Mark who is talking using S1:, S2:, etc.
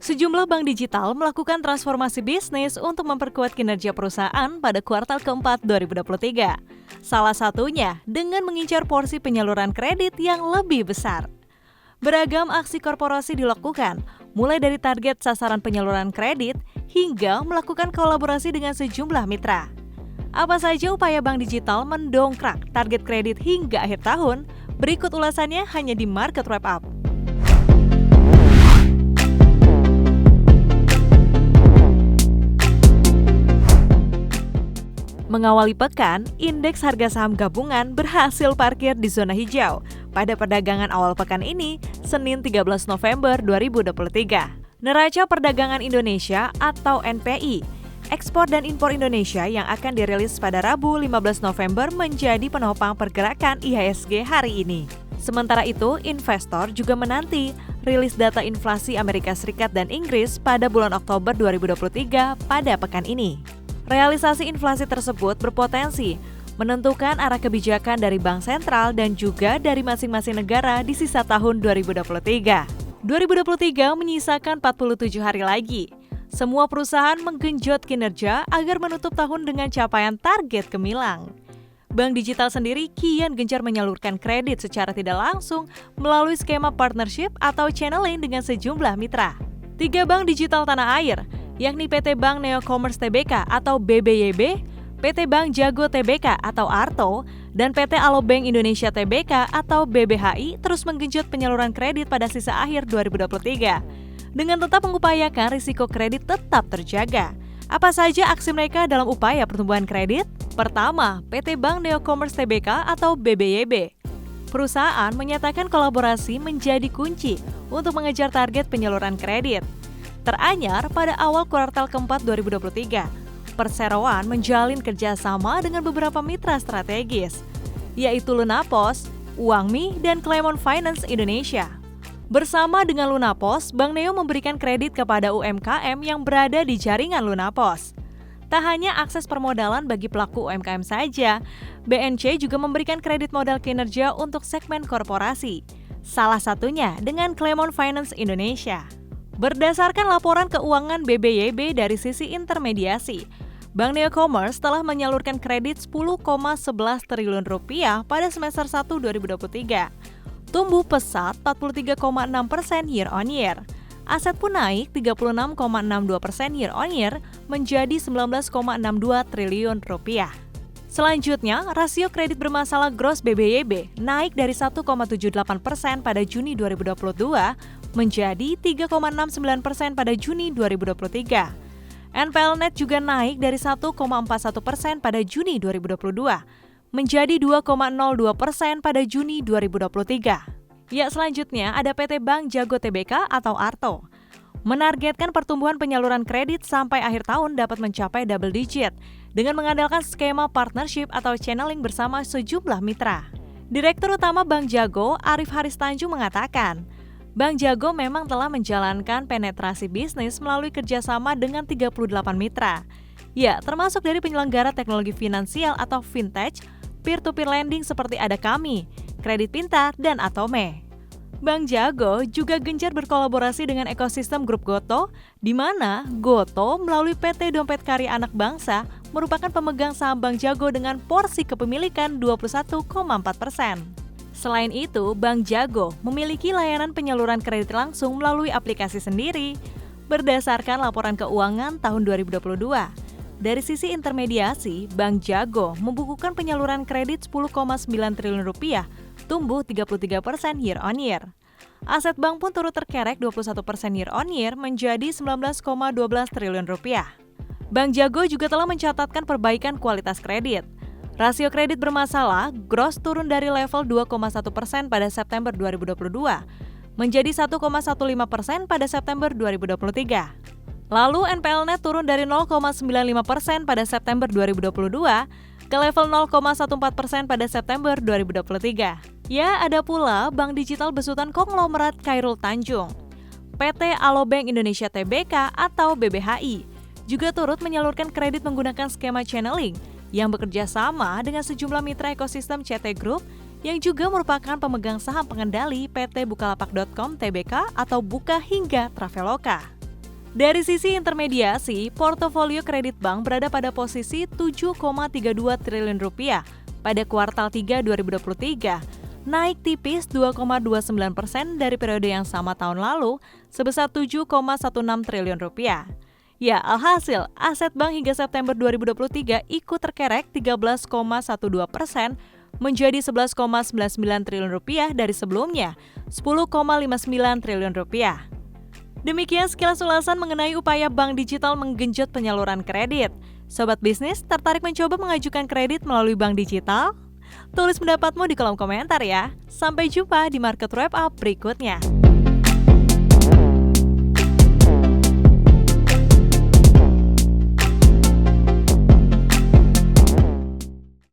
S1: Sejumlah bank digital melakukan transformasi bisnis untuk memperkuat kinerja perusahaan pada kuartal keempat 2023. Salah satunya dengan mengincar porsi penyaluran kredit yang lebih besar. Beragam aksi korporasi dilakukan, mulai dari target sasaran penyaluran kredit hingga melakukan kolaborasi dengan sejumlah mitra. Apa saja upaya bank digital mendongkrak target kredit hingga akhir tahun? Berikut ulasannya hanya di Market Wrap Up. Mengawali pekan, indeks harga saham gabungan berhasil parkir di zona hijau pada perdagangan awal pekan ini, Senin 13 November 2023. Neraca Perdagangan Indonesia atau NPI, ekspor dan impor Indonesia yang akan dirilis pada Rabu 15 November menjadi penopang pergerakan IHSG hari ini. Sementara itu, investor juga menanti rilis data inflasi Amerika Serikat dan Inggris pada bulan Oktober 2023 pada pekan ini. Realisasi inflasi tersebut berpotensi menentukan arah kebijakan dari bank sentral dan juga dari masing-masing negara di sisa tahun 2023. 2023 menyisakan 47 hari lagi. Semua perusahaan menggenjot kinerja agar menutup tahun dengan capaian target gemilang. Bank digital sendiri kian gencar menyalurkan kredit secara tidak langsung melalui skema partnership atau channeling dengan sejumlah mitra. 3 bank digital tanah air, yakni PT Bank Neo Commerce Tbk atau BBYB, PT Bank Jago Tbk atau ARTO, dan PT Alobank Indonesia Tbk atau BBHI terus menggenjot penyaluran kredit pada sisa akhir 2023. Dengan tetap mengupayakan risiko kredit tetap terjaga. Apa saja aksi mereka dalam upaya pertumbuhan kredit? Pertama, PT Bank Neo Commerce Tbk atau BBYB. Perusahaan menyatakan kolaborasi menjadi kunci untuk mengejar target penyaluran kredit. Teranyar pada awal kuartal keempat 2023, perseroan menjalin kerjasama dengan beberapa mitra strategis, yaitu Lunapos, Uangmi, dan Clemon Finance Indonesia. Bersama dengan Lunapos, Bank Neo memberikan kredit kepada UMKM yang berada di jaringan Lunapos. Tak hanya akses permodalan bagi pelaku UMKM saja, BNC juga memberikan kredit modal kinerja untuk segmen korporasi, salah satunya dengan Clemon Finance Indonesia. Berdasarkan laporan keuangan BBYB dari sisi intermediasi, Bank Neo Commerce telah menyalurkan kredit 10,11 triliun rupiah pada semester 1 2023. Tumbuh pesat 43,6% year on year. Aset pun naik 36,62% year on year menjadi 19,62 triliun rupiah. Selanjutnya, rasio kredit bermasalah gross BBYB naik dari 1,78% pada Juni 2022 menjadi 3,69% pada Juni 2023. NPL net juga naik dari 1,41% pada Juni 2022 menjadi 2,02% pada Juni 2023. Ya, selanjutnya ada PT Bank Jago Tbk atau ARTO. Menargetkan pertumbuhan penyaluran kredit sampai akhir tahun dapat mencapai double digit dengan mengandalkan skema partnership atau channeling bersama sejumlah mitra. Direktur Utama Bank Jago, Arif Haris Tanjung mengatakan, Bank Jago memang telah menjalankan penetrasi bisnis melalui kerjasama dengan 38 mitra. Ya, termasuk dari penyelenggara teknologi finansial atau fintech, peer-to-peer lending seperti Ada Kami, Kredit Pintar, dan Atome. Bank Jago juga gencar berkolaborasi dengan ekosistem grup Goto, di mana Goto melalui PT Dompet Karya Anak Bangsa merupakan pemegang saham Bank Jago dengan porsi kepemilikan 21,4%. Selain itu, Bank Jago memiliki layanan penyaluran kredit langsung melalui aplikasi sendiri. Berdasarkan laporan keuangan tahun 2022, dari sisi intermediasi, Bank Jago membukukan penyaluran kredit 10,9 triliun rupiah, tumbuh 33% year on year. Aset bank pun turut terkerek 21% year on year menjadi 19,12 triliun rupiah. Bank Jago juga telah mencatatkan perbaikan kualitas kredit. Rasio kredit bermasalah gross turun dari level 2,1% pada September 2022 menjadi 1,15% pada September 2023. Lalu NPL net turun dari 0,95% pada September 2022 ke level 0,14% pada September 2023. Ya, ada pula bank digital besutan konglomerat Khairul Tanjung. PT Alobank Indonesia Tbk atau BBHI juga turut menyalurkan kredit menggunakan skema channeling yang bekerja sama dengan sejumlah mitra ekosistem CT Group yang juga merupakan pemegang saham pengendali PT Bukalapak.com Tbk atau Buka hingga Traveloka. Dari sisi intermediasi, portofolio kredit bank berada pada posisi 7,32 triliun rupiah pada kuartal 3 2023, naik tipis 2,29% dari periode yang sama tahun lalu sebesar 7,16 triliun rupiah. Ya, alhasil aset bank hingga September 2023 ikut terkerek 13,12% menjadi 11,99 triliun rupiah dari sebelumnya 10,59 triliun rupiah. Demikian sekilas ulasan mengenai upaya bank digital menggenjot penyaluran kredit. Sobat bisnis, tertarik mencoba mengajukan kredit melalui bank digital? Tulis pendapatmu di kolom komentar ya. Sampai jumpa di Market Wrap Up berikutnya.